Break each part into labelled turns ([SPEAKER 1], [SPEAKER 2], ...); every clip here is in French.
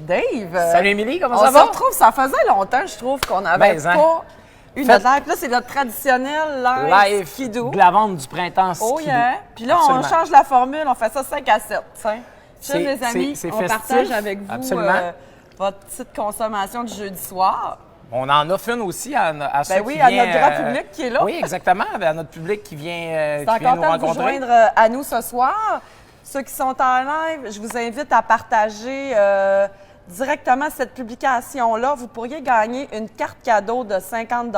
[SPEAKER 1] Dave!
[SPEAKER 2] Salut Émilie, comment
[SPEAKER 1] on
[SPEAKER 2] ça
[SPEAKER 1] se
[SPEAKER 2] va?
[SPEAKER 1] retrouve, ça faisait longtemps, je trouve, qu'on n'avait
[SPEAKER 2] Ben, hein.
[SPEAKER 1] pas une
[SPEAKER 2] Faites-
[SPEAKER 1] live. Là, c'est notre traditionnel live skidoo.
[SPEAKER 2] de la vente du printemps skidoo.
[SPEAKER 1] Oh yeah! Puis là,
[SPEAKER 2] Absolument.
[SPEAKER 1] on change la formule, on fait ça 5 à 7. Tiens.
[SPEAKER 2] C'est-
[SPEAKER 1] les amis,
[SPEAKER 2] c'est
[SPEAKER 1] on
[SPEAKER 2] festif.
[SPEAKER 1] partage avec vous
[SPEAKER 2] Absolument.
[SPEAKER 1] votre petite consommation du jeudi soir.
[SPEAKER 2] On en offre une aussi à ceux
[SPEAKER 1] oui,
[SPEAKER 2] qui
[SPEAKER 1] à
[SPEAKER 2] vient,
[SPEAKER 1] notre grand public qui est là.
[SPEAKER 2] Oui, exactement, à notre public qui vient,
[SPEAKER 1] C'est
[SPEAKER 2] qui vient
[SPEAKER 1] encore
[SPEAKER 2] nous
[SPEAKER 1] temps de vous
[SPEAKER 2] rencontrer.
[SPEAKER 1] joindre à nous ce soir. Ceux qui sont en live, je vous invite à partager directement cette publication-là. Vous pourriez gagner une carte cadeau de 50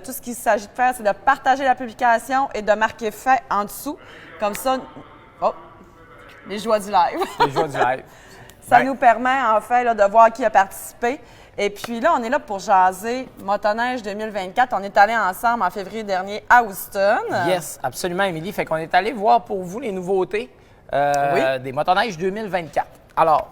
[SPEAKER 1] Tout ce qu'il s'agit de faire, c'est de partager la publication et de marquer fait en dessous. Comme ça, oh, les joies du live.
[SPEAKER 2] Les joies du live.
[SPEAKER 1] Ça
[SPEAKER 2] Ben,
[SPEAKER 1] nous permet, en fait, là, de voir qui a participé. Et puis là, on est là pour jaser Motoneige 2024. On est allé ensemble en février dernier à Houston.
[SPEAKER 2] Yes, absolument, Émilie. Fait qu'on est allé voir pour vous les nouveautés des Motoneiges 2024. Alors,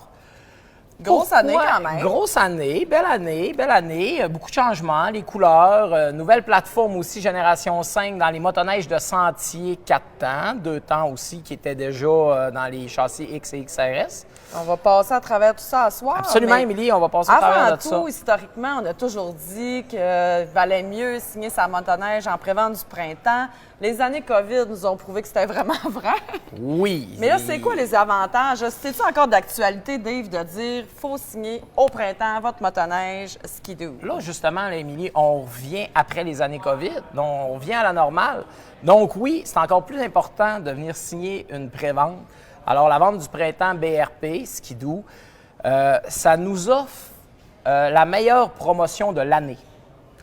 [SPEAKER 1] Grosse année
[SPEAKER 2] pourquoi?
[SPEAKER 1] quand même.
[SPEAKER 2] Grosse année, belle année, belle année. Beaucoup de changements, les couleurs, nouvelle plateforme aussi, génération 5 dans les motoneiges de sentier 4 temps, 2 temps aussi qui étaient déjà dans les châssis X et XRS.
[SPEAKER 1] On va passer à travers tout ça à soir.
[SPEAKER 2] Absolument,
[SPEAKER 1] mais
[SPEAKER 2] Émilie, on va passer à travers
[SPEAKER 1] avant
[SPEAKER 2] de ça.
[SPEAKER 1] tout, historiquement, on a toujours dit qu'il valait mieux signer sa motoneige en prévente du printemps. Les années COVID nous ont prouvé que c'était vraiment vrai.
[SPEAKER 2] Oui.
[SPEAKER 1] Mais là, c'est quoi les avantages? C'est-tu encore d'actualité, Dave, de dire qu'il faut signer au printemps votre motoneige skidoo?
[SPEAKER 2] Là, justement, là, Émilie, on revient après les années COVID, donc on revient à la normale. Donc oui, c'est encore plus important de venir signer une prévente. Alors, la vente du printemps BRP, Skidoo, ça nous offre la meilleure promotion de l'année.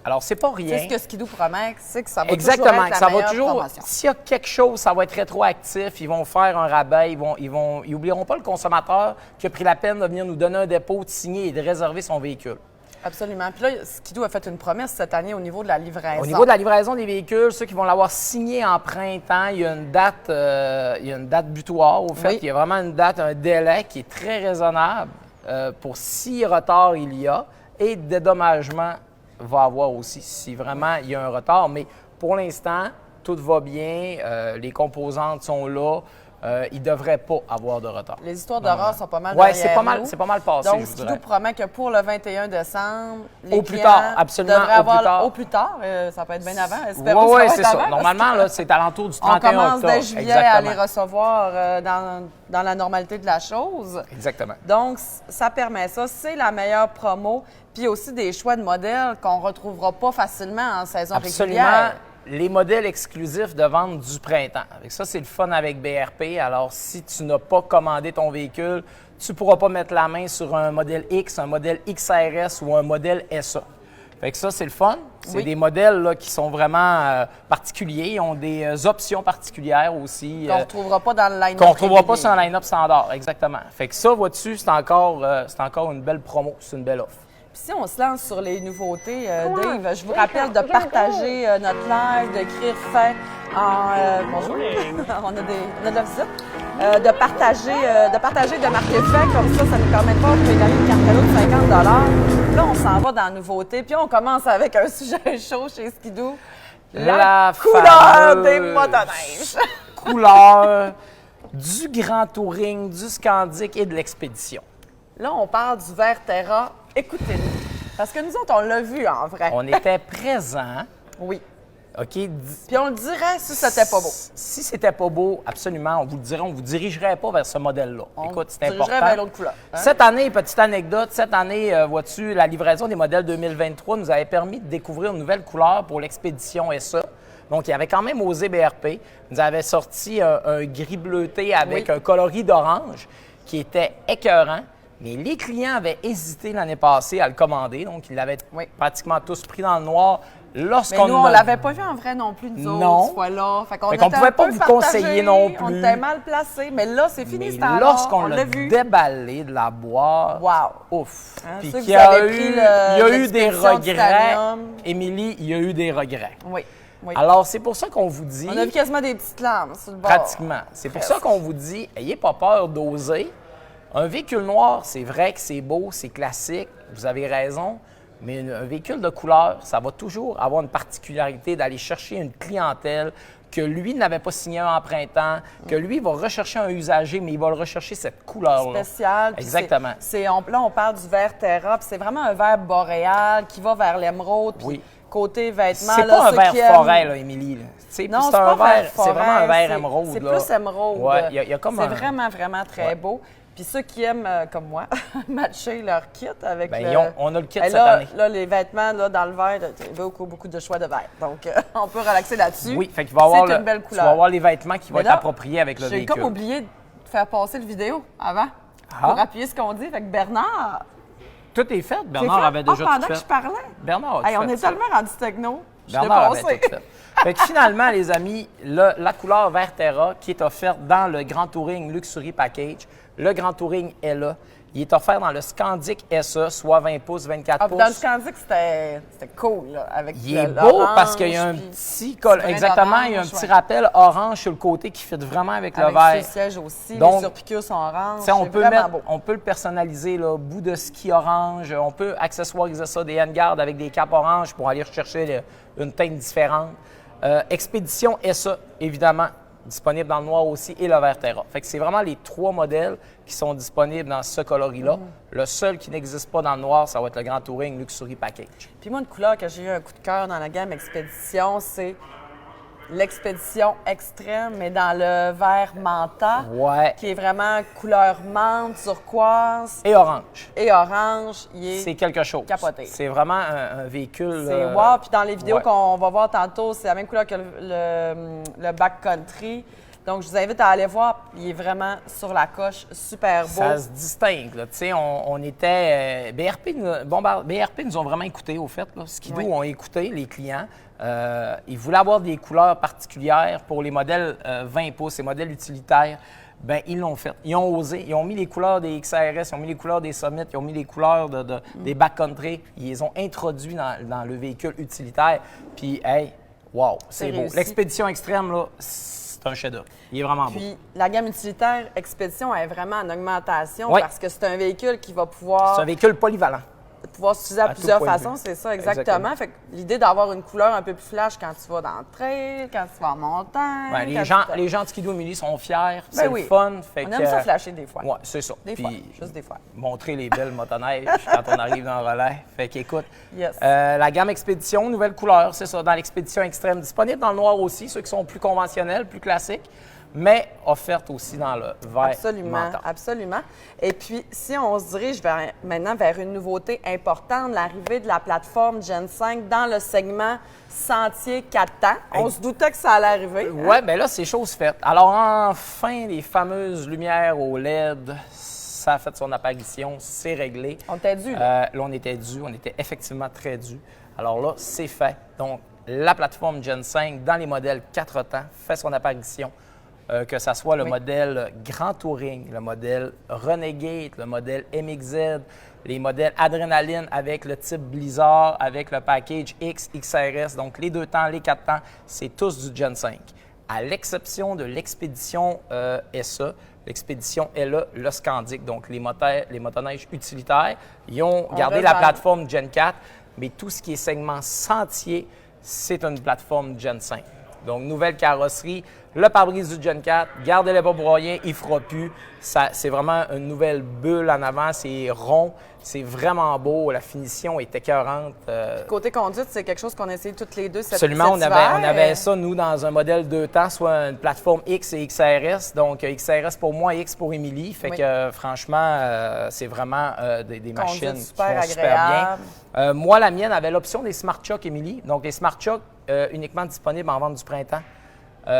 [SPEAKER 2] Alors, c'est pas rien.
[SPEAKER 1] C'est ce que Skidoo promet, c'est que ça va
[SPEAKER 2] Exactement,
[SPEAKER 1] toujours être
[SPEAKER 2] que
[SPEAKER 1] la
[SPEAKER 2] ça va
[SPEAKER 1] meilleure
[SPEAKER 2] toujours.
[SPEAKER 1] promotion.
[SPEAKER 2] S'il y a quelque chose, ça va être rétroactif. Ils vont faire un rabais. Ils oublieront pas le consommateur qui a pris la peine de venir nous donner un dépôt, de signer et de réserver son véhicule.
[SPEAKER 1] Absolument. Puis là, Skidoo a fait une promesse cette année au niveau de la livraison.
[SPEAKER 2] Au niveau de la livraison des véhicules, ceux qui vont l'avoir signé en printemps, il y a une date butoir. Au fait,
[SPEAKER 1] Oui.
[SPEAKER 2] il y a vraiment une date, un délai qui est très raisonnable pour si retard il y a et dédommagement va avoir aussi si vraiment il y a un retard. Mais pour l'instant, tout va bien, les composantes sont là. Il ne devrait pas avoir de retard.
[SPEAKER 1] Les histoires d'horreur sont pas mal
[SPEAKER 2] Oui,
[SPEAKER 1] derrière
[SPEAKER 2] c'est pas mal passé,
[SPEAKER 1] Donc,
[SPEAKER 2] je vous
[SPEAKER 1] Skidoo
[SPEAKER 2] dirais.
[SPEAKER 1] promet que pour le 21 décembre, les
[SPEAKER 2] Au plus
[SPEAKER 1] clients
[SPEAKER 2] tard, absolument,
[SPEAKER 1] devraient
[SPEAKER 2] au
[SPEAKER 1] avoir
[SPEAKER 2] plus tard.
[SPEAKER 1] au plus tard. Ça peut être bien avant.
[SPEAKER 2] Oui,
[SPEAKER 1] Espérons que ça va
[SPEAKER 2] c'est
[SPEAKER 1] être
[SPEAKER 2] ça.
[SPEAKER 1] avant, parce
[SPEAKER 2] Normalement,
[SPEAKER 1] que
[SPEAKER 2] là, c'est alentour du
[SPEAKER 1] on
[SPEAKER 2] 31
[SPEAKER 1] commence
[SPEAKER 2] octobre.
[SPEAKER 1] dès juillet
[SPEAKER 2] Exactement.
[SPEAKER 1] à les recevoir dans la normalité de la chose.
[SPEAKER 2] Exactement.
[SPEAKER 1] Donc, ça permet ça. C'est la meilleure promo. Puis aussi des choix de modèles qu'on ne retrouvera pas facilement en saison
[SPEAKER 2] Absolument.
[SPEAKER 1] régulière.
[SPEAKER 2] Les modèles exclusifs de vente du printemps. Avec ça, c'est le fun avec BRP. Alors, si tu n'as pas commandé ton véhicule, tu ne pourras pas mettre la main sur un modèle X, un modèle XRS ou un modèle SA. Fait que ça, c'est le fun. C'est
[SPEAKER 1] Oui.
[SPEAKER 2] des modèles là, qui sont vraiment particuliers. Ils ont des options particulières aussi.
[SPEAKER 1] Qu'on ne retrouvera pas dans le line-up.
[SPEAKER 2] Qu'on ne retrouvera pas
[SPEAKER 1] régulier.
[SPEAKER 2] sur un line-up standard. Exactement. Fait que ça, vois-tu, c'est encore une belle promo. C'est une belle offre.
[SPEAKER 1] Puis si on se lance sur les nouveautés, Dave, je vous rappelle de partager notre live, d'écrire fait en... bonjour, on a de la visite. De partager, de marquer fait, comme ça nous permet de voir que vous pouvez gagner une carte cadeau de 50 Là, on s'en va dans la nouveauté, puis on commence avec un sujet chaud chez Skidoo. La couleur
[SPEAKER 2] fameuse
[SPEAKER 1] des motoneiges.
[SPEAKER 2] couleur du grand touring, du Scandic et de l'expédition.
[SPEAKER 1] Là, on parle du vert Terra. Écoutez-nous, parce que nous autres, on l'a vu en vrai.
[SPEAKER 2] On était présents,
[SPEAKER 1] Oui.
[SPEAKER 2] OK?
[SPEAKER 1] Puis on le dirait si c'était pas beau.
[SPEAKER 2] Si c'était pas beau, absolument, on vous le dirait, on vous dirigerait pas vers ce modèle-là.
[SPEAKER 1] On
[SPEAKER 2] Écoute, c'est
[SPEAKER 1] dirigerait
[SPEAKER 2] important.
[SPEAKER 1] vers l'autre couleur, hein?
[SPEAKER 2] Cette année, petite anecdote, cette année, vois-tu, la livraison des modèles 2023 nous avait permis de découvrir une nouvelle couleur pour l'expédition SA. Donc, il avait quand même osé BRP. Il nous avait sorti un gris bleuté avec
[SPEAKER 1] Oui.
[SPEAKER 2] un coloris d'orange qui était écœurant. Mais les clients avaient hésité l'année passée à le commander. Donc, ils l'avaient
[SPEAKER 1] Oui.
[SPEAKER 2] pratiquement tous pris dans le noir.
[SPEAKER 1] Mais
[SPEAKER 2] Lorsqu'on
[SPEAKER 1] nous, on
[SPEAKER 2] a-
[SPEAKER 1] l'avait pas vu en vrai non plus, nous
[SPEAKER 2] Non.
[SPEAKER 1] autres, ce fois-là. Fait qu'on
[SPEAKER 2] Fait qu'on
[SPEAKER 1] était
[SPEAKER 2] pouvait
[SPEAKER 1] un
[SPEAKER 2] pas
[SPEAKER 1] peu
[SPEAKER 2] vous conseiller
[SPEAKER 1] partagés,
[SPEAKER 2] non
[SPEAKER 1] On
[SPEAKER 2] plus.
[SPEAKER 1] était mal placés. Mais là, c'est fini,
[SPEAKER 2] Mais
[SPEAKER 1] ce temps-là.
[SPEAKER 2] lorsqu'on
[SPEAKER 1] On
[SPEAKER 2] l'a
[SPEAKER 1] l'a vu.
[SPEAKER 2] déballé de la boîte,
[SPEAKER 1] Wow.
[SPEAKER 2] ouf!
[SPEAKER 1] Hein,
[SPEAKER 2] Puis
[SPEAKER 1] ceux
[SPEAKER 2] qu'il
[SPEAKER 1] qui
[SPEAKER 2] y a
[SPEAKER 1] avaient
[SPEAKER 2] eu,
[SPEAKER 1] pris
[SPEAKER 2] il y a eu des
[SPEAKER 1] l'expédition
[SPEAKER 2] regrets.
[SPEAKER 1] Titanium.
[SPEAKER 2] Émilie, il y a eu des regrets.
[SPEAKER 1] Oui. Oui.
[SPEAKER 2] Alors, c'est pour ça qu'on vous dit,
[SPEAKER 1] On a vu quasiment des petites larmes sur le bord.
[SPEAKER 2] pratiquement, c'est pour ça qu'on vous dit, ayez pas peur d'oser. Un véhicule noir, c'est vrai que c'est beau, c'est classique, vous avez raison, Mais un véhicule de couleur, ça va toujours avoir une particularité d'aller chercher une clientèle que lui n'avait pas signé un empruntant, que lui va rechercher un usager, mais il va le rechercher cette couleur-là.
[SPEAKER 1] Spécial.
[SPEAKER 2] Exactement.
[SPEAKER 1] Là, on parle du vert terra, puis c'est vraiment un vert boréal qui va vers l'émeraude.
[SPEAKER 2] Oui.
[SPEAKER 1] Côté vêtements,
[SPEAKER 2] C'est pas un vert forêt, là, Émilie. Non,
[SPEAKER 1] c'est vraiment un
[SPEAKER 2] vert émeraude.
[SPEAKER 1] C'est plus émeraude.
[SPEAKER 2] Ouais, y a comme
[SPEAKER 1] c'est vraiment, vraiment très beau. Puis ceux qui aiment, comme moi, matcher leur kit avec
[SPEAKER 2] on a le kit cette année.
[SPEAKER 1] Là, les vêtements, là, dans le vert, il y a beaucoup de choix de vert. Donc, on peut relaxer là-dessus.
[SPEAKER 2] Oui, fait qu'il va avoir
[SPEAKER 1] une belle couleur.
[SPEAKER 2] Tu vas avoir les vêtements qui vont être appropriés avec le véhicule.
[SPEAKER 1] J'ai comme oublié de faire passer le vidéo avant pour appuyer ce qu'on dit. Fait que Bernard...
[SPEAKER 2] Tout est fait. Bernard avait déjà tout fait.
[SPEAKER 1] Pendant que je parlais?
[SPEAKER 2] Bernard a
[SPEAKER 1] on est tellement rendu techno.
[SPEAKER 2] Bernard avait tout fait. Fait que finalement, les amis, la couleur vert terra qui est offerte dans le Grand Touring Luxury Package, le Grand Touring est là. Il est offert dans le Scandic SE, soit 20 pouces, 24 pouces.
[SPEAKER 1] Dans le Scandic, c'était cool, là, avec
[SPEAKER 2] il est beau parce qu'il y a un petit col. Exactement, il y a un petit rappel orange sur le côté qui fit vraiment avec le vert.
[SPEAKER 1] Avec le siège aussi, les surpiqûres sont oranges.
[SPEAKER 2] On peut le personnaliser, là, bout de ski orange. On peut accessoiriser ça, des handguards avec des capes oranges pour aller rechercher une teinte différente. Expédition SE, évidemment, disponible dans le noir aussi, et le vert terra. Fait que c'est vraiment les 3 modèles qui sont disponibles dans ce coloris-là. Le seul qui n'existe pas dans le noir, ça va être le Grand Touring Luxury Package.
[SPEAKER 1] Puis moi, une couleur que j'ai eu un coup de cœur dans la gamme Expédition, c'est l'Expédition Extrême, mais dans le vert menta, qui est vraiment couleur menthe, turquoise.
[SPEAKER 2] Et orange.
[SPEAKER 1] C'est
[SPEAKER 2] quelque chose.
[SPEAKER 1] Capoté.
[SPEAKER 2] C'est vraiment un véhicule...
[SPEAKER 1] C'est wow. Puis dans les vidéos qu'on va voir tantôt, c'est la même couleur que le backcountry. Donc, je vous invite à aller voir. Il est vraiment sur la coche, super beau.
[SPEAKER 2] Ça se distingue. Tu sais, on était... BRP nous ont vraiment écoutés, au fait. Skidoo ont écouté les clients. Ils voulaient avoir des couleurs particulières pour les modèles 20 pouces, les modèles utilitaires. Bien, ils l'ont fait. Ils ont osé. Ils ont mis les couleurs des XRS, ils ont mis les couleurs des Summit, ils ont mis les couleurs des backcountry. Ils les ont introduits dans le véhicule utilitaire. Puis, hey, wow, c'est beau. L'expédition extrême, là, c'est un chef-d'œuvre. Il est vraiment beau.
[SPEAKER 1] Puis, la gamme utilitaire Expédition est vraiment en augmentation parce que c'est un véhicule qui va pouvoir...
[SPEAKER 2] C'est un véhicule polyvalent.
[SPEAKER 1] Pouvoir s'utiliser à plusieurs façons, c'est ça, exactement. Fait que l'idée d'avoir une couleur un peu plus flash quand tu vas dans le trail, quand tu vas en montagne.
[SPEAKER 2] Les gens de Skidoo Émilie sont fiers, c'est le fun.
[SPEAKER 1] On aime ça flasher des fois.
[SPEAKER 2] Oui, c'est ça.
[SPEAKER 1] Juste des fois.
[SPEAKER 2] Montrer les belles motoneiges quand on arrive dans le relais. Fait qu'écoute, la gamme Expédition, nouvelle couleur, c'est ça, dans l'Expédition Extrême, disponible dans le noir aussi, ceux qui sont plus conventionnels, plus classiques, mais offerte aussi dans le vert.
[SPEAKER 1] Absolument. Et puis, si on se dirige maintenant vers une nouveauté importante, l'arrivée de la plateforme Gen 5 dans le segment sentier 4 temps. On se doutait que ça allait arriver.
[SPEAKER 2] Oui, bien là, c'est chose faite. Alors, enfin, les fameuses lumières au LED, ça a fait son apparition, c'est réglé.
[SPEAKER 1] On était dû.
[SPEAKER 2] Là, on était dû. On était effectivement très dû. Alors là, c'est fait. Donc, la plateforme Gen 5 dans les modèles 4 temps fait son apparition. Que ce soit le modèle Grand Touring, le modèle Renegade, le modèle MXZ, les modèles Adrenaline avec le type Blizzard, avec le package X, XRS. Donc, les 2 temps, les 4 temps, c'est tous du Gen 5. À l'exception de l'Expédition SE, l'Expédition est là, le Scandic, donc les motoneiges utilitaires. Ils ont gardé la plateforme Gen 4, mais tout ce qui est segment sentier, c'est une plateforme Gen 5. Donc, nouvelle carrosserie, le pare-brise du Gen 4, gardez-le pas pour rien, il ne fera plus. C'est vraiment une nouvelle bulle en avant, c'est rond, c'est vraiment beau, la finition est écœurante.
[SPEAKER 1] Côté conduite, c'est quelque chose qu'on a essayé toutes les deux cet
[SPEAKER 2] Absolument,
[SPEAKER 1] hiver.
[SPEAKER 2] on avait ça, nous, dans un modèle 2 temps, soit une plateforme X et XRS. Donc, XRS pour moi, X pour Émilie. Fait que, franchement, c'est vraiment des machines qui vont super bien. Moi, la mienne avait l'option des Smart Shock, Émilie. Donc, les Smart Shock, uniquement disponibles en vente du printemps.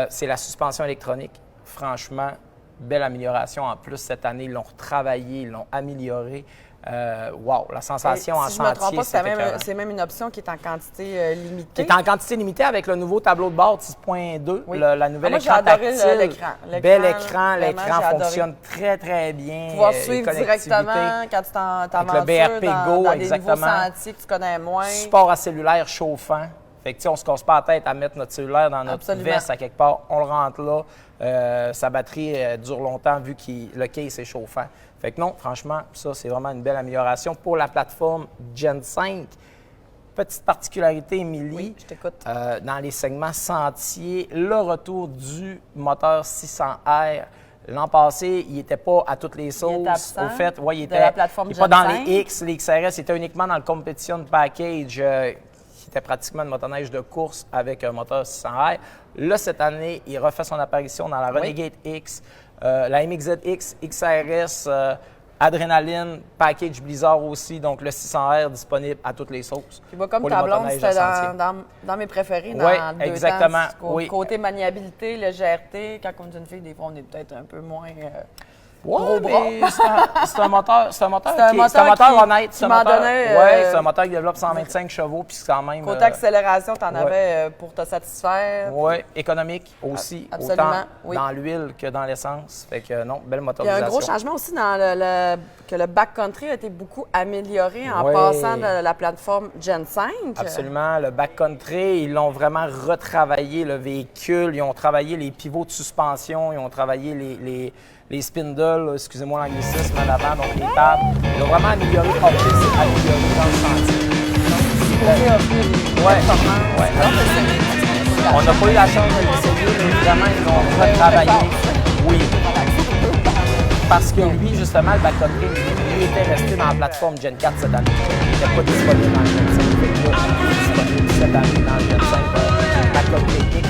[SPEAKER 2] C'est la suspension électronique. Franchement, belle amélioration. En plus, cette année, ils l'ont retravaillé, ils l'ont amélioré. Wow, la sensation en sentier,
[SPEAKER 1] je ne me trompe pas, c'est même une option qui est en quantité limitée.
[SPEAKER 2] Qui est en quantité limitée avec le nouveau tableau de bord 6.2, la nouvelle écran tactile.
[SPEAKER 1] L'écran.
[SPEAKER 2] Bel écran, l'écran fonctionne très, très bien.
[SPEAKER 1] Pouvoir suivre directement quand tu t'aventures dans des nouveaux sentiers que tu connais moins.
[SPEAKER 2] Support à cellulaire chauffant. Fait que, on ne se casse pas la tête à mettre notre cellulaire dans notre veste à quelque part. On le rentre là. Sa batterie dure longtemps vu que le case est chauffant. Fait que non, franchement, ça, c'est vraiment une belle amélioration pour la plateforme Gen 5 petite particularité, Émilie.
[SPEAKER 1] Oui, je t'écoute.
[SPEAKER 2] Dans les segments sentiers, le retour du moteur 600R. L'an passé, il n'était pas à toutes les sauces.
[SPEAKER 1] Il était absent
[SPEAKER 2] Au fait, il
[SPEAKER 1] de la plateforme
[SPEAKER 2] était pas dans
[SPEAKER 1] Gen
[SPEAKER 2] les X, les XRS, il était uniquement dans le Competition Package, qui était pratiquement une motoneige de course avec un moteur 600R. Là, cette année, il refait son apparition dans la Renegade X, la MXZ-X, XRS, Adrénaline, Package Blizzard aussi, donc le 600R disponible à toutes les sauces.
[SPEAKER 1] Puis moi, comme
[SPEAKER 2] pour les
[SPEAKER 1] ta blonde,
[SPEAKER 2] motoneiges de
[SPEAKER 1] c'était
[SPEAKER 2] sentier.
[SPEAKER 1] dans mes préférés
[SPEAKER 2] Oui,
[SPEAKER 1] dans le deux
[SPEAKER 2] exactement,
[SPEAKER 1] temps.
[SPEAKER 2] oui.
[SPEAKER 1] Côté maniabilité, légèreté, quand on est une fille, des fois, on est peut-être un peu moins...
[SPEAKER 2] Ouais,
[SPEAKER 1] gros bras.
[SPEAKER 2] mais c'est un moteur,
[SPEAKER 1] C'est un moteur
[SPEAKER 2] honnête.
[SPEAKER 1] qui m'en donnait,
[SPEAKER 2] ouais, c'est un moteur qui développe 125 chevaux, puis c'est quand même...
[SPEAKER 1] Côté accélération, tu en
[SPEAKER 2] ouais.
[SPEAKER 1] avais pour te satisfaire.
[SPEAKER 2] Oui, économique aussi,
[SPEAKER 1] Absolument,
[SPEAKER 2] autant
[SPEAKER 1] oui.
[SPEAKER 2] dans l'huile que dans l'essence. Fait que non, belle
[SPEAKER 1] Il y a
[SPEAKER 2] motorisation.
[SPEAKER 1] un gros changement aussi dans que le backcountry a été beaucoup amélioré en
[SPEAKER 2] Oui.
[SPEAKER 1] passant de la plateforme Gen 5.
[SPEAKER 2] Absolument. Le backcountry, ils l'ont vraiment retravaillé, le véhicule. Ils ont travaillé les pivots de suspension, ils ont travaillé les spindles, excusez-moi l'anglicisme, en avant, donc les tables. Ils l'ont vraiment amélioré, amélioré dans le sentier. On n'a pas eu la chance de l'essayer, mais vraiment, ils l'ont retravaillé. Oui. Parce que lui, justement, le backcountry, lui était resté dans la plateforme Gen 4 cette année. Il n'était pas disponible dans le Gen 5. Il est disponible cette année dans le Gen 5 backcountry X.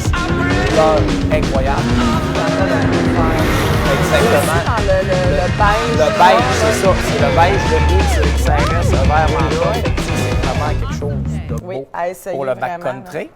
[SPEAKER 2] Incroyable. Exactement.
[SPEAKER 1] Le beige.
[SPEAKER 2] Le beige, c'est ça. C'est le beige de X, le XRS, le vert mandat. C'est vraiment quelque chose de beau
[SPEAKER 1] Oui, à essayer
[SPEAKER 2] pour le
[SPEAKER 1] vraiment,
[SPEAKER 2] backcountry.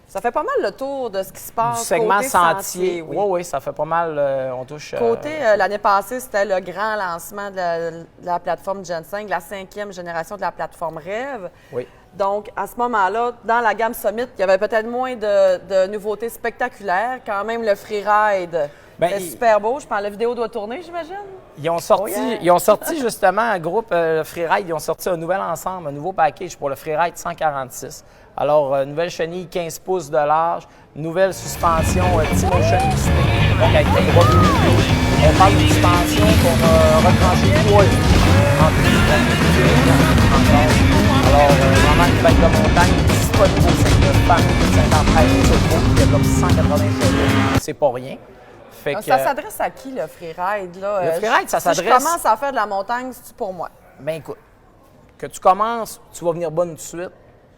[SPEAKER 1] Ça fait pas mal le tour de ce qui se passe
[SPEAKER 2] Du segment
[SPEAKER 1] côté
[SPEAKER 2] sentier.
[SPEAKER 1] oui.
[SPEAKER 2] Oui, ça fait pas mal. On touche.
[SPEAKER 1] Côté, l'année passée, c'était le grand lancement de la plateforme Gen 5, la 5e génération de la plateforme Rêve.
[SPEAKER 2] Oui.
[SPEAKER 1] Donc, à ce moment-là, dans la gamme Summit, il y avait peut-être moins de nouveautés spectaculaires. Quand même, le freeride est super beau. Je pense que la vidéo doit tourner, j'imagine.
[SPEAKER 2] Ils ont sorti justement, un groupe Freeride, ils ont sorti un nouvel ensemble, un nouveau package pour le Freeride 146. Alors, nouvelle chenille 15 pouces de large, nouvelle suspension T-Motion XT, donc avec des gros vidéos. On parle de suspension qu'on a retranché 3 Alors, vraiment une bête de montagne disponible au secteur famille 53 turbo qui développe 180 chevaux. C'est pas rien. Fait
[SPEAKER 1] Donc,
[SPEAKER 2] que,
[SPEAKER 1] ça s'adresse à qui, le freeride? Là?
[SPEAKER 2] Le freeride, ça
[SPEAKER 1] Si je
[SPEAKER 2] s'adresse...
[SPEAKER 1] commence à faire de la montagne, c'est pour moi.
[SPEAKER 2] Bien, écoute, que tu commences, tu vas venir bonne tout de suite,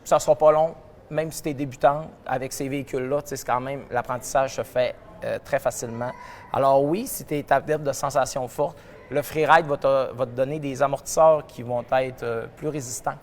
[SPEAKER 2] ça ne sera pas long, même si tu es débutante avec ces véhicules-là, c'est quand même, l'apprentissage se fait très facilement. Alors oui, si tu es adepte de sensations fortes, le freeride va te donner des amortisseurs qui vont être plus résistants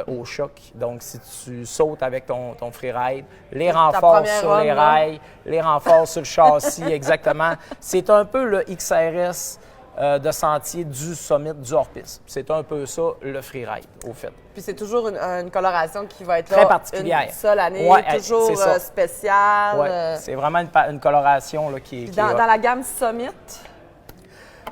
[SPEAKER 2] au choc. Donc, si tu sautes avec ton freeride, les renforts sur les rails, les renforts sur le châssis, exactement. C'est un peu le XRS de sentier du Summit du hors-piste. C'est un peu ça, le freeride, au fait.
[SPEAKER 1] Puis c'est toujours une coloration qui va être
[SPEAKER 2] très
[SPEAKER 1] là
[SPEAKER 2] particulière.
[SPEAKER 1] Une seule année,
[SPEAKER 2] ouais,
[SPEAKER 1] toujours spéciale.
[SPEAKER 2] Ouais, c'est vraiment une coloration là, qui est...
[SPEAKER 1] Dans la gamme Summit?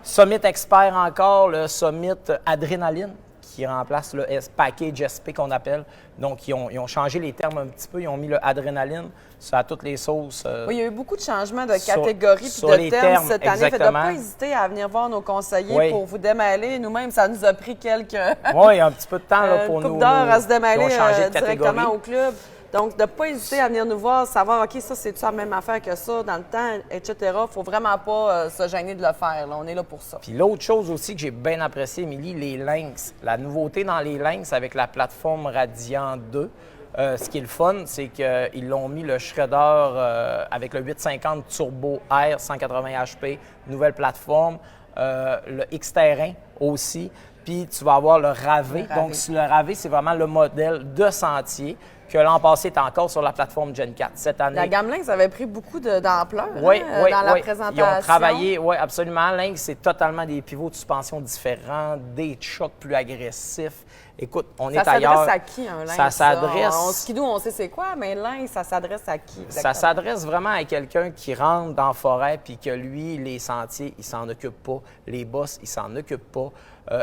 [SPEAKER 2] Summit Expert encore, le Summit Adrénaline, qui remplace le package SP qu'on appelle. Donc, ils ont changé les termes un petit peu. Ils ont mis le adrénaline à toutes les sauces.
[SPEAKER 1] Oui, il y a eu beaucoup de changements de catégories et de termes cette année. Fait de ne pas hésiter à venir voir nos conseillers pour vous démêler. Nous-mêmes, ça nous a pris quelques...
[SPEAKER 2] Oui, un petit peu de temps là, pour nous.
[SPEAKER 1] Une couple d'heures à se démêler
[SPEAKER 2] de
[SPEAKER 1] directement au club. Donc, de ne pas hésiter à venir nous voir, savoir, OK, ça, c'est-tu la même affaire que ça dans le temps, etc. Il ne faut vraiment pas se gêner de le faire. Là. On est là pour ça.
[SPEAKER 2] Puis l'autre chose aussi que j'ai bien apprécié, Émilie, les Lynx. La nouveauté dans les Lynx avec la plateforme Radiant 2, ce qui est le fun, c'est qu'ils l'ont mis le shredder avec le 850 Turbo R 180 HP, nouvelle plateforme, le X-Terrain aussi. Puis tu vas avoir le Ravé. Donc, le Ravé, c'est vraiment le modèle de sentier que l'an passé était encore sur la plateforme Gen 4. Cette année...
[SPEAKER 1] La gamme Lynx avait pris beaucoup d'ampleur dans la présentation.
[SPEAKER 2] Ils ont travaillé, oui, absolument. Lynx, c'est totalement des pivots de suspension différents, des chocs plus agressifs. Écoute, on est ailleurs.
[SPEAKER 1] Ça s'adresse à qui, un Lynx?
[SPEAKER 2] Ça s'adresse...
[SPEAKER 1] En skidoo, on sait c'est quoi, mais Lynx, ça s'adresse à qui exactement?
[SPEAKER 2] Ça s'adresse vraiment à quelqu'un qui rentre dans la forêt puis que lui, les sentiers, il s'en occupe pas. Les bosses, il s'en occupe pas.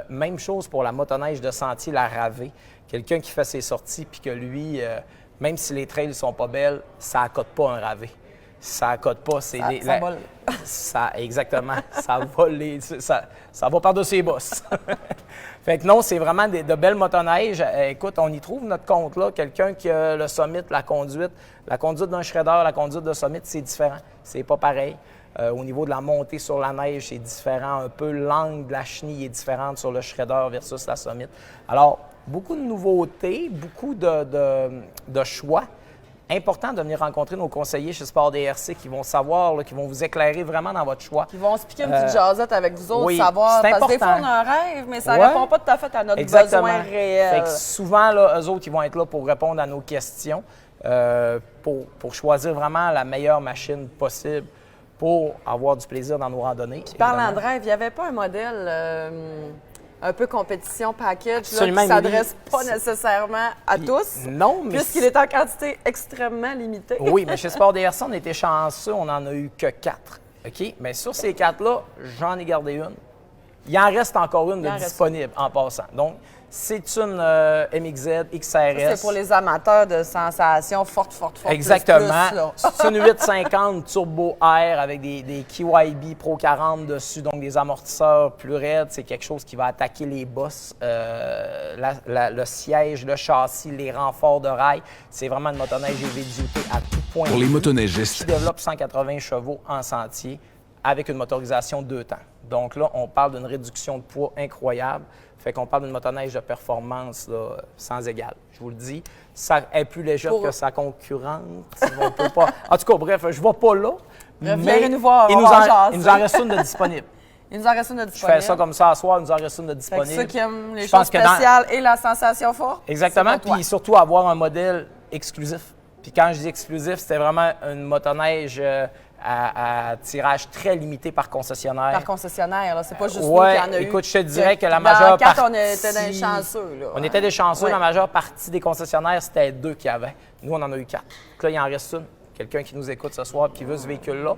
[SPEAKER 2] Même chose pour la motoneige de sentier, la Ravée. Quelqu'un qui fait ses sorties puis que lui, même si les trails sont pas belles, ça accote pas un Ravé. Ça accote pas.
[SPEAKER 1] Ça vole.
[SPEAKER 2] Exactement. Ça va par-dessus les bosses. Fait que non, c'est vraiment de belles motoneiges. Écoute, on y trouve notre compte là. Quelqu'un qui a le Summit, la conduite d'un shredder, la conduite de Summit, c'est différent. C'est pas pareil. Au niveau de la montée sur la neige, c'est différent. Un peu l'angle de la chenille est différente sur le shredder versus la Summit. Alors, beaucoup de nouveautés, beaucoup de choix. Important de venir rencontrer nos conseillers chez Sport DRC qui vont savoir, là, qui vont vous éclairer vraiment dans votre choix.
[SPEAKER 1] Qui vont se piquer une petite jasette avec vous autres,
[SPEAKER 2] oui,
[SPEAKER 1] savoir.
[SPEAKER 2] C'est
[SPEAKER 1] parce que des fois, on a un rêve, mais ça ne répond pas tout à fait à notre besoin réel.
[SPEAKER 2] Fait que souvent, là, eux autres, ils vont être là pour répondre à nos questions, pour choisir vraiment la meilleure machine possible pour avoir du plaisir dans nos randonnées.
[SPEAKER 1] Puis parlant de rêve, il n'y avait pas un modèle un peu compétition package là, qui ne s'adresse pas nécessairement à tous,
[SPEAKER 2] non, mais
[SPEAKER 1] puisqu'il est en quantité extrêmement limitée.
[SPEAKER 2] Oui, mais chez Sport DRC, on était chanceux, on n'en a eu que 4. OK? Mais sur ces 4-là, j'en ai gardé une. Il en reste encore une disponible en passant. Donc, c'est une MXZ XRS.
[SPEAKER 1] C'est pour les amateurs de sensations fortes.
[SPEAKER 2] Exactement. C'est une 850 Turbo Air avec des KYB Pro 40 dessus, donc des amortisseurs plus raides. C'est quelque chose qui va attaquer les bosses, le siège, le châssis, les renforts de rail. C'est vraiment une motoneige heavy duty à tout point.
[SPEAKER 3] Pour les motoneigistes,
[SPEAKER 2] qui développe 180 chevaux en sentier avec une motorisation 2 temps. Donc là, on parle d'une réduction de poids incroyable. Fait qu'on parle d'une motoneige de performance là, sans égal. Je vous le dis, ça est plus légère que sa concurrente. On peut pas... En tout cas, bref, je ne vais pas là.
[SPEAKER 1] Venez nous voir,
[SPEAKER 2] il nous en reste une de disponible.
[SPEAKER 1] Il nous en reste une de disponible.
[SPEAKER 2] Je fais ça comme ça à soir, il nous en reste une de disponible.
[SPEAKER 1] Fait que ceux qui aiment les choses spéciales et la sensation forte.
[SPEAKER 2] Exactement, puis surtout avoir un modèle exclusif. Puis quand je dis exclusif, c'était vraiment une motoneige à tirage très limité par concessionnaire.
[SPEAKER 1] Par concessionnaire, là, c'est pas juste nous qui en a eu.
[SPEAKER 2] Écoute, je te dirais que la majeure partie...
[SPEAKER 1] on était des chanceux, là.
[SPEAKER 2] On était des chanceux. La majeure partie des concessionnaires, c'était 2 qui avaient. Nous, on en a eu 4. Donc là, il en reste une. Quelqu'un qui nous écoute ce soir et qui veut ce véhicule-là.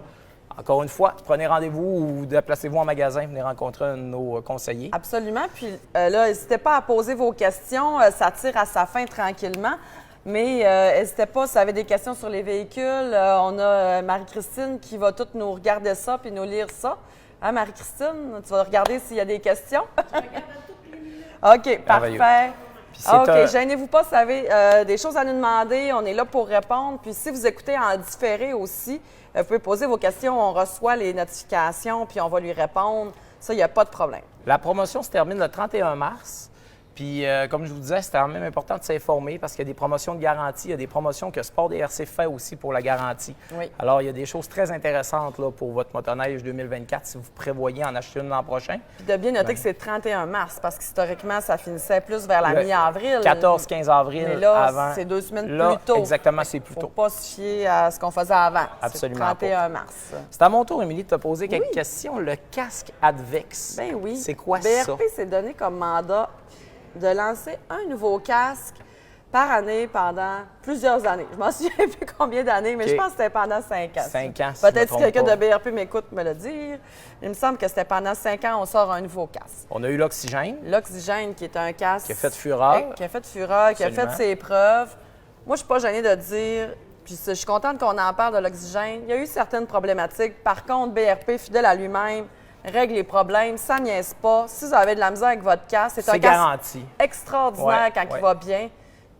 [SPEAKER 2] Encore une fois, prenez rendez-vous ou déplacez-vous en magasin, venez rencontrer un de nos conseillers.
[SPEAKER 1] Absolument. Puis là, n'hésitez pas à poser vos questions. Ça tire à sa fin tranquillement. Mais n'hésitez pas, si vous avez des questions sur les véhicules, on a Marie-Christine qui va toutes nous regarder ça puis nous lire ça. Hein, Marie-Christine, tu vas regarder s'il y a des questions? Je regarde toutes les minutes. OK, parfait. OK, gênez-vous pas si vous avez des choses à nous demander. On est là pour répondre. Puis si vous écoutez en différé aussi, vous pouvez poser vos questions. On reçoit les notifications puis on va lui répondre. Ça, il n'y a pas de problème.
[SPEAKER 2] La promotion se termine le 31 mars. Puis, comme je vous disais, c'était quand même important de s'informer parce qu'il y a des promotions de garantie, il y a des promotions que Sport DRC fait aussi pour la garantie.
[SPEAKER 1] Oui.
[SPEAKER 2] Alors, il y a des choses très intéressantes là, pour votre motoneige 2024 si vous prévoyez en acheter une l'an prochain.
[SPEAKER 1] Puis de bien noter que c'est le 31 mars parce qu'historiquement, ça finissait plus vers la mi-avril.
[SPEAKER 2] 14-15 avril.
[SPEAKER 1] Mais là,
[SPEAKER 2] avant.
[SPEAKER 1] c'est 2 semaines
[SPEAKER 2] là,
[SPEAKER 1] plus tôt.
[SPEAKER 2] Exactement, c'est plus tôt.
[SPEAKER 1] Il ne faut pas se fier à ce qu'on faisait avant.
[SPEAKER 2] Absolument.
[SPEAKER 1] C'est le 31 mars.
[SPEAKER 2] C'est à mon tour, Émilie, de te poser quelques questions. Le casque Advex.
[SPEAKER 1] Ben oui.
[SPEAKER 2] C'est quoi ça?
[SPEAKER 1] BRP s'est donné comme mandat de lancer un nouveau casque par année pendant plusieurs années. Je m'en souviens plus combien d'années, mais je pense que c'était pendant 5 ans.
[SPEAKER 2] 5 ans, si
[SPEAKER 1] peut-être que quelqu'un de BRP m'écoute me le dire. Il me semble que c'était pendant 5 ans, on sort un nouveau casque.
[SPEAKER 2] On a eu l'Oxygène.
[SPEAKER 1] L'Oxygène, qui est un casque...
[SPEAKER 2] Qui a fait fureur.
[SPEAKER 1] Qui a fait fureur, qui a fait ses preuves. Moi, je ne suis pas gênée de dire, puis je suis contente qu'on en parle de l'Oxygène. Il y a eu certaines problématiques. Par contre, BRP, fidèle à lui-même, règle les problèmes, ça niaise pas. Si vous avez de la misère avec votre casque, c'est un
[SPEAKER 2] garanti.
[SPEAKER 1] Casque extraordinaire quand il va bien.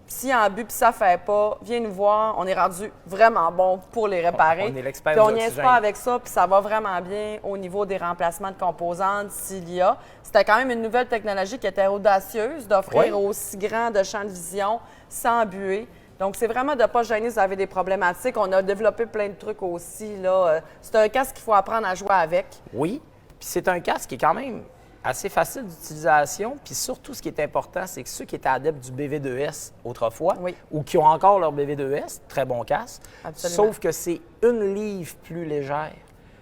[SPEAKER 1] Puis s'il y a un but puis ça fait pas, viens nous voir. On est rendu vraiment bon pour les réparer.
[SPEAKER 2] On est l'expert
[SPEAKER 1] de
[SPEAKER 2] l'Oxygène.
[SPEAKER 1] On niaise pas avec ça, puis ça va vraiment bien au niveau des remplacements de composantes s'il y a. C'était quand même une nouvelle technologie qui était audacieuse d'offrir aussi grand de champ de vision sans buée. Donc, c'est vraiment de ne pas gêner si vous avez des problématiques. On a développé plein de trucs aussi, là. C'est un casque qu'il faut apprendre à jouer avec.
[SPEAKER 2] Oui. Puis c'est un casque qui est quand même assez facile d'utilisation. Puis surtout, ce qui est important, c'est que ceux qui étaient adeptes du BV2S autrefois ou qui ont encore leur BV2S, très bon casque, sauf que c'est 1 livre plus légère.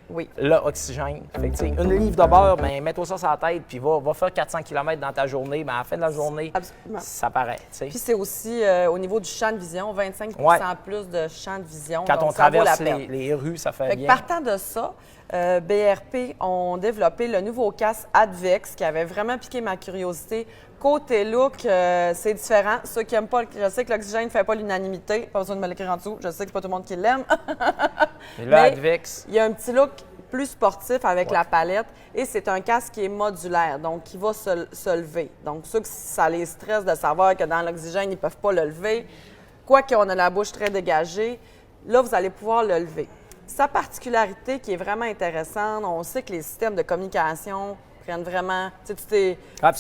[SPEAKER 1] Oui.
[SPEAKER 2] L'Oxygène. Fait que, une livre de beurre, ben, mets-toi ça sur la tête, puis va faire 400 km dans ta journée. Ben, à la fin de la journée, ça paraît. T'sais.
[SPEAKER 1] Puis c'est aussi au niveau du champ de vision, 25 plus de champ de vision.
[SPEAKER 2] Quand
[SPEAKER 1] donc
[SPEAKER 2] on traverse les rues, ça fait bien.
[SPEAKER 1] Partant de ça, BRP ont développé le nouveau casque Advex qui avait vraiment piqué ma curiosité côté look, c'est différent. Ceux qui n'aiment pas, je sais que l'oxygène ne fait pas l'unanimité. Pas besoin de me l'écrire en dessous. Je sais que c'est pas tout le monde qui l'aime.
[SPEAKER 2] Et là, Advex.
[SPEAKER 1] Il y a un petit look plus sportif avec la palette et c'est un casque qui est modulaire, donc qui va se lever. Donc, ceux que ça les stresse de savoir que dans l'oxygène, ils ne peuvent pas le lever, quoi qu'on a la bouche très dégagée, là, vous allez pouvoir le lever. Sa particularité qui est vraiment intéressante, on sait que les systèmes de communication prennent vraiment... Tu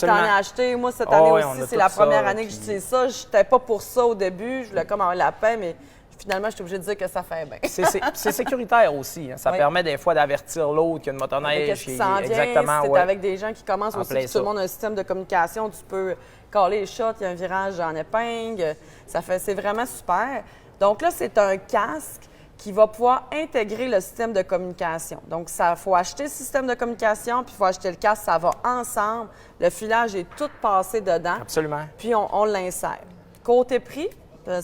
[SPEAKER 1] t'en as acheté. Moi, cette année aussi, c'est la première année que j'utilise ça. Je n'étais pas pour ça au début. Je voulais comme avoir la paix, mais finalement, je suis obligée de dire que ça fait bien.
[SPEAKER 2] C'est sécuritaire aussi. Hein. Ça permet des fois d'avertir l'autre qu'il y a une motoneige.
[SPEAKER 1] Qu'est-ce qui s'en vient? Si t'es avec des gens qui commencent aussi, tout le monde a un système de communication, tu peux caler les shots, il y a un virage en épingle. C'est vraiment super. Donc là, c'est un casque qui va pouvoir intégrer le système de communication. Donc, il faut acheter le système de communication, puis il faut acheter le casque, ça va ensemble. Le filage est tout passé dedans.
[SPEAKER 2] Absolument.
[SPEAKER 1] Puis, on l'insère. Côté prix,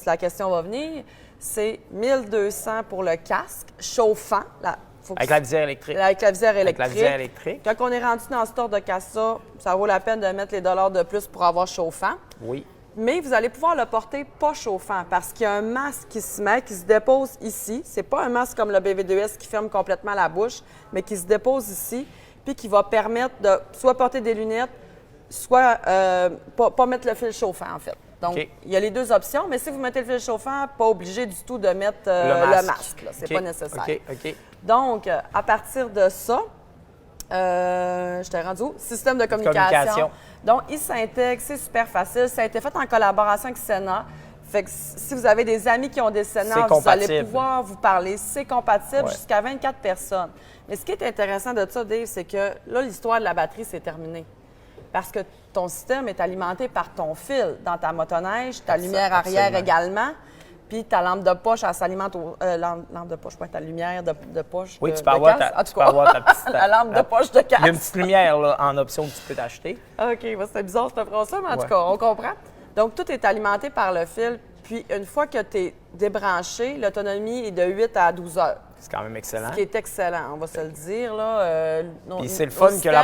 [SPEAKER 1] la question va venir, c'est 1200 pour le casque chauffant.
[SPEAKER 2] Avec la visière électrique.
[SPEAKER 1] Avec la visière électrique.
[SPEAKER 2] Avec la visière électrique.
[SPEAKER 1] Quand on est rendu dans ce tour de casse-ça, ça vaut la peine de mettre les dollars de plus pour avoir chauffant.
[SPEAKER 2] Oui.
[SPEAKER 1] Mais vous allez pouvoir le porter pas chauffant parce qu'il y a un masque qui se met, qui se dépose ici. C'est pas un masque comme le BV2S qui ferme complètement la bouche, mais qui se dépose ici, puis qui va permettre de soit porter des lunettes, soit pas mettre le fil chauffant, en fait. Donc, il y a les deux options, mais si vous mettez le fil chauffant, pas obligé du tout de mettre le masque. C'est pas nécessaire. Donc, à partir de ça, je t'ai rendu où? Système de communication. Donc, il s'intègre, c'est super facile. Ça a été fait en collaboration avec Sena. Fait que si vous avez des amis qui ont des Sena, vous allez pouvoir vous parler. C'est compatible jusqu'à 24 personnes. Mais ce qui est intéressant de ça, Dave, c'est que là, l'histoire de la batterie, c'est terminé. Parce que ton système est alimenté par ton fil dans ta motoneige, ta lumière arrière également. Puis ta lampe de poche, elle s'alimente au... lampe de poche, pas ta lumière de poche.
[SPEAKER 2] Oui, tu peux avoir ta petite...
[SPEAKER 1] la lampe de poche de casque.
[SPEAKER 2] Il y a une petite lumière là, en option que tu peux t'acheter.
[SPEAKER 1] OK, c'est bizarre cette phrase-là, mais en tout cas, on comprend. Donc, tout est alimenté par le fil. Puis, une fois que tu es débranché, l'autonomie est de 8 à 12 heures.
[SPEAKER 2] C'est quand même excellent.
[SPEAKER 1] Ce qui est excellent, on va se le dire. Là,
[SPEAKER 2] puis c'est le fun que la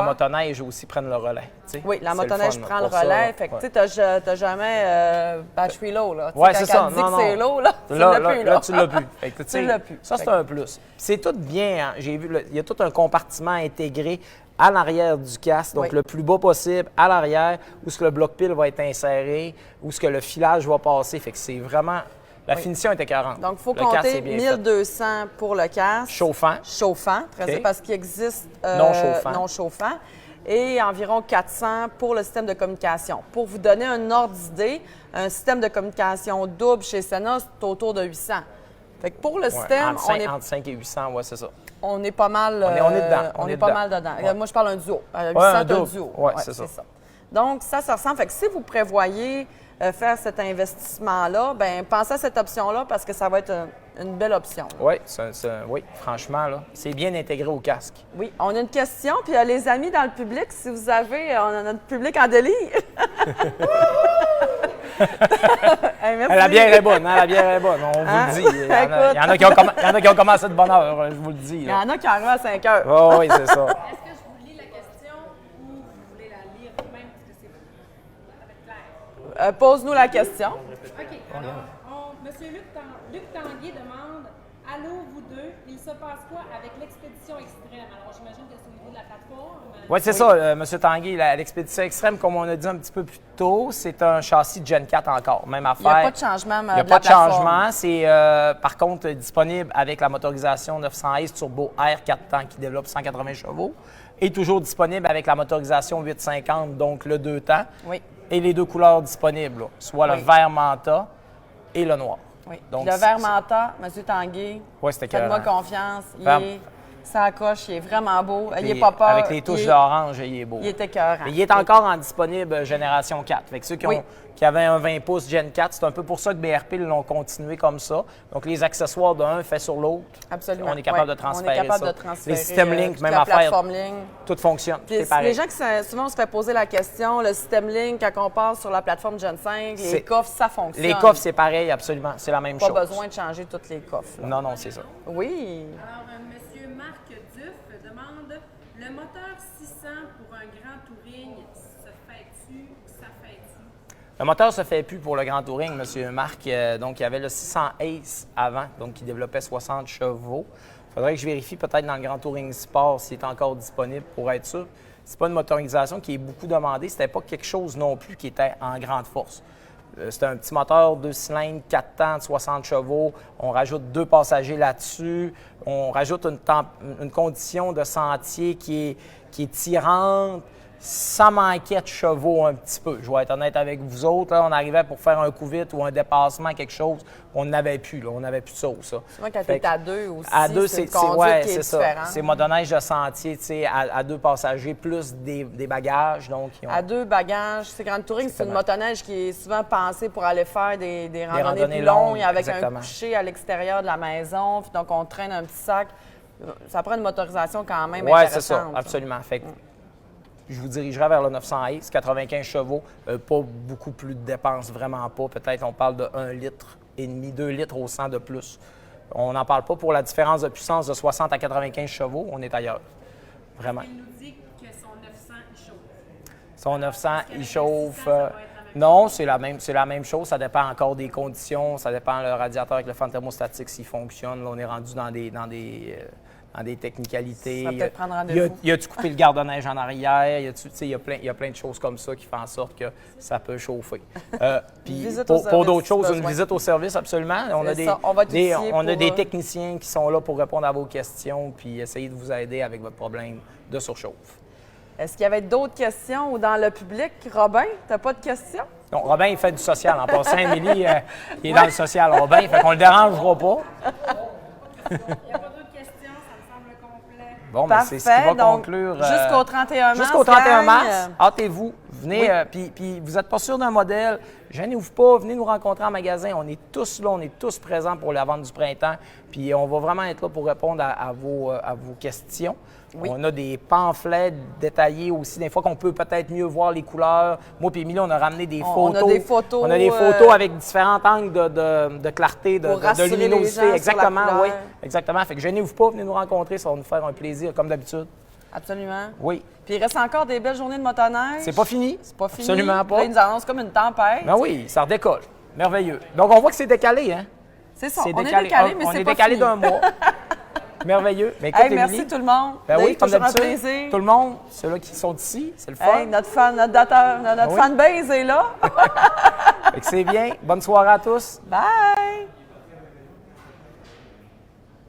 [SPEAKER 2] motoneige, aussi prenne le relais. T'sais.
[SPEAKER 1] Oui, la motoneige prend le relais. Fait que tu n'as jamais battery low.
[SPEAKER 2] Oui, c'est ça.
[SPEAKER 1] Quand dit que c'est low, là,
[SPEAKER 2] tu l'as plus. Tu l'as plus. Ça, c'est un plus. C'est tout bien. Hein. J'ai vu, il y a tout un compartiment intégré à l'arrière du casque, donc le plus bas possible, à l'arrière, où ce que le bloc-pile va être inséré, où ce que le filage va passer. Fait que c'est vraiment... La finition est écœurante.
[SPEAKER 1] Donc, il faut compter 1200 pour le casque.
[SPEAKER 2] Chauffant.
[SPEAKER 1] Chauffant, parce qu'il existe
[SPEAKER 2] non
[SPEAKER 1] chauffant. Et environ 400 pour le système de communication. Pour vous donner un ordre d'idée, un système de communication double chez Sena, c'est autour de 800. Fait que pour le système,
[SPEAKER 2] entre 5 et 800, oui, c'est ça.
[SPEAKER 1] On est pas mal...
[SPEAKER 2] on est dedans.
[SPEAKER 1] On est pas mal dedans.
[SPEAKER 2] Ouais.
[SPEAKER 1] Moi, je parle d'un duo. 800,
[SPEAKER 2] un
[SPEAKER 1] duo.
[SPEAKER 2] Oui, c'est ça.
[SPEAKER 1] Donc, ça ressemble. Fait que si vous prévoyez faire cet investissement-là, bien, pensez à cette option-là parce que ça va être une belle option.
[SPEAKER 2] Oui, oui, franchement, là, c'est bien intégré au casque.
[SPEAKER 1] Oui. On a une question, puis les amis dans le public, si vous avez... On a notre public en délire. Hey,
[SPEAKER 2] la bière est bonne, hein? La bière est bonne, on vous le dit. Il y en a qui ont commencé de bonne heure, je vous le dis.
[SPEAKER 1] Il y en a qui arrivent à 5 heures.
[SPEAKER 2] Oh, oui, c'est ça.
[SPEAKER 3] Est-ce que je vous lis la question ou vous voulez la lire vous-même parce que c'est clair?
[SPEAKER 1] Pose-nous la question.
[SPEAKER 3] OK. Alors, Monsieur Luc Tanguay demande « Allô, vous deux, il se passe quoi avec l'expédition extrême? » Alors, j'imagine que c'est au niveau de la plateforme.
[SPEAKER 2] Oui, c'est ça, M. Tanguay. L'expédition extrême, comme on a dit un petit peu plus tôt, c'est un châssis de Gen 4 encore. Même affaire.
[SPEAKER 1] Il n'y a pas de changement.
[SPEAKER 2] Il n'y a pas de changement. C'est par contre disponible avec la motorisation 900 Ace Turbo R 4 temps qui développe 180 chevaux. Et toujours disponible avec la motorisation 850, donc le 2 temps.
[SPEAKER 1] Oui.
[SPEAKER 2] Et les deux couleurs disponibles, là, soit le vert manta et le noir.
[SPEAKER 1] Oui. Donc, le vert manta, M. Tanguay, faites-moi confiance. Ça coche, il est vraiment beau. Il n'est pas peur.
[SPEAKER 2] Avec les touches d'orange, il est beau.
[SPEAKER 1] Il est écœurant.
[SPEAKER 2] Il est encore en disponible génération 4. Fait que ceux qui avaient un 20 pouces Gen 4, c'est un peu pour ça que BRP l'ont continué comme ça. Donc, les accessoires d'un fait sur l'autre.
[SPEAKER 1] Absolument.
[SPEAKER 2] On est capable de transférer
[SPEAKER 1] on est capable
[SPEAKER 2] ça.
[SPEAKER 1] De transférer,
[SPEAKER 2] les systèmes Link, même affaire. Tout fonctionne.
[SPEAKER 1] Puis, les gens qui souvent on se fait poser la question, le système Link, quand on passe sur la plateforme Gen 5, les coffres, ça fonctionne.
[SPEAKER 2] Les coffres, c'est pareil, absolument. C'est la même chose.
[SPEAKER 1] Pas besoin de changer toutes les coffres.
[SPEAKER 2] Là. Non, c'est ça.
[SPEAKER 1] Oui.
[SPEAKER 3] Alors, M. Marc Duff demande « Le moteur 600 pour un grand touring se fait fait-tu? Ça fait-tu?
[SPEAKER 2] Le moteur se fait plus pour le Grand Touring, M. Marc. Donc, il y avait le 600 Ace avant, donc qui développait 60 chevaux. Il faudrait que je vérifie peut-être dans le Grand Touring Sport s'il est encore disponible pour être sûr. C'est pas une motorisation qui est beaucoup demandée. C'était pas quelque chose non plus qui était en grande force. C'était un petit moteur 2 cylindres, 4 temps, de 60 chevaux. On rajoute 2 passagers là-dessus. On rajoute une condition de sentier qui est tirante. Ça manquait de chevaux un petit peu. Je vais être honnête avec vous autres. Là, on arrivait pour faire un coup vite ou un dépassement, quelque chose. On n'avait plus. Là. On n'avait plus ça ou ça.
[SPEAKER 1] Souvent, quand tu es à 2 aussi,
[SPEAKER 2] à 2,
[SPEAKER 1] c'est
[SPEAKER 2] c'est ça. C'est motoneige de sentier, tu sais, à 2 passagers plus des bagages. Donc,
[SPEAKER 1] à 2 bagages. C'est Grand Touring, c'est une motoneige qui est souvent pensée pour aller faire des randonnées plus longues avec
[SPEAKER 2] exactement.
[SPEAKER 1] Un coucher à l'extérieur de la maison. Puis donc, on traîne un petit sac. Ça prend une motorisation quand même intéressante.
[SPEAKER 2] Oui, c'est ça, absolument. Fait que, je vous dirigerai vers le 900 Ace, 95 chevaux, pas beaucoup plus de dépenses, vraiment pas. Peut-être on parle de 1 litre et demi, 2 litres au 100 de plus. On n'en parle pas pour la différence de puissance de 60 à 95 chevaux, on est ailleurs. Vraiment.
[SPEAKER 3] Il nous dit que son 900, il chauffe.
[SPEAKER 2] Son 900, il chauffe.
[SPEAKER 3] Ça va être la même
[SPEAKER 2] Non, c'est la même chose. Ça dépend encore des conditions. Ça dépend le radiateur avec le fan thermostatique s'il fonctionne. Là, on est rendu dans des technicalités.
[SPEAKER 1] Ça va peut-être prendre rendez-vous.
[SPEAKER 2] Y a-tu coupé le garde-neige en arrière? Il y a plein de choses comme ça qui font en sorte que ça peut chauffer. Puis pour d'autres choses, une visite au service, absolument. On a des techniciens qui sont là pour répondre à vos questions puis essayer de vous aider avec votre problème de surchauffe.
[SPEAKER 1] Est-ce qu'il y avait d'autres questions ou dans le public? Robin, tu n'as pas de questions?
[SPEAKER 2] Non, Robin, il fait du social. En passant, Émilie, il est dans le social, Robin. Fait qu'on le dérangera pas.
[SPEAKER 3] Il n'y a pas d'autres questions, ça me semble complet.
[SPEAKER 2] Bon, mais c'est ce qui va conclure.
[SPEAKER 1] Jusqu'au 31 mars.
[SPEAKER 2] Jusqu'au 31 mars, hâtez-vous. Venez, puis vous n'êtes pas sûr d'un modèle, gênez-vous pas, venez nous rencontrer en magasin. On est tous là, on est tous présents pour la vente du printemps. Puis on va vraiment être là pour répondre à vos questions. Oui. On a des pamphlets détaillés aussi, des fois qu'on peut peut-être mieux voir les couleurs. Moi et Émilie, on a ramené des photos. On a des photos avec différents angles de clarté, de luminosité. Exactement, oui. Exactement. Fait que gênez-vous pas, venez nous rencontrer, ça va nous faire un plaisir, comme d'habitude.
[SPEAKER 1] Absolument.
[SPEAKER 2] Oui.
[SPEAKER 1] Puis il reste encore des belles journées de motoneige.
[SPEAKER 2] C'est pas fini.
[SPEAKER 1] C'est pas fini.
[SPEAKER 2] Absolument pas.
[SPEAKER 1] Là, ils nous annoncent comme une tempête.
[SPEAKER 2] Ben oui, ça redécolle. Merveilleux. Donc, on voit que c'est décalé, hein?
[SPEAKER 1] C'est ça. On est décalé, mais c'est pas
[SPEAKER 2] décalé d'un mois. Merveilleux. Mais écoute,
[SPEAKER 1] merci tout le monde.
[SPEAKER 2] Ben oui, comme
[SPEAKER 1] toujours un
[SPEAKER 2] d'habitude.
[SPEAKER 1] plaisir.
[SPEAKER 2] Tout le monde, ceux-là qui sont ici, c'est le fun.
[SPEAKER 1] Notre fanbase est là.
[SPEAKER 2] Fait que c'est bien. Bonne soirée à tous.
[SPEAKER 1] Bye!